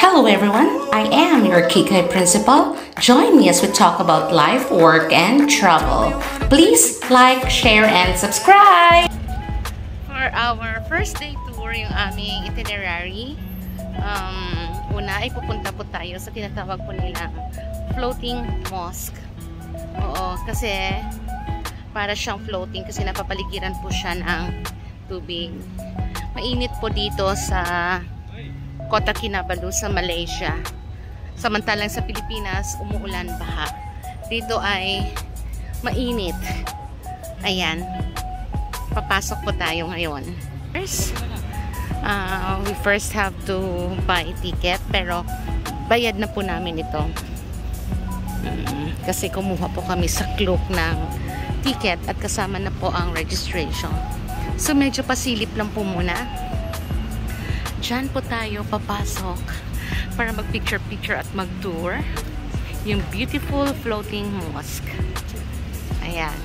Hello everyone, I am your Kikay principal. Join me as we talk about life, work, and travel. Please like, share, and subscribe! For our first day tour, yung aming itinerary, una ay pupunta po tayo sa tinatawag po nilang floating mosque. Oo, kasi para siyang floating kasi napapaligiran po siya ng tubig. Mainit po dito sa Kota Kinabalu sa Malaysia. Samantalang sa Pilipinas, umuulan baha. Dito ay mainit. Ayan. Papasok po tayo ngayon. We first have to buy ticket, pero bayad na po namin ito. Kasi kumuha po kami sa Klook ng ticket at kasama na po ang registration. So medyo pasilip lang po muna. Diyan po tayo papasok para mag-picture-picture at mag-tour yung beautiful floating mosque. Ayan.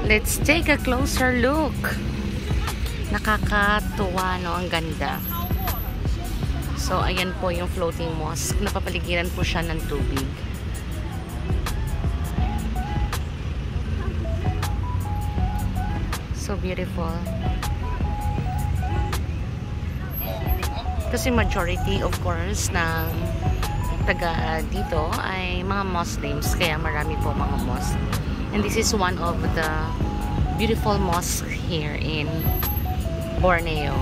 Let's take a closer look. Nakakatuwa, no? Ang ganda. So, ayan po yung floating mosque. Napapaligiran po siya ng tubig. So beautiful. Kasi majority, of course, ng taga dito ay mga Muslims. Kaya marami po mga mosque. And this is one of the beautiful mosques here in Borneo.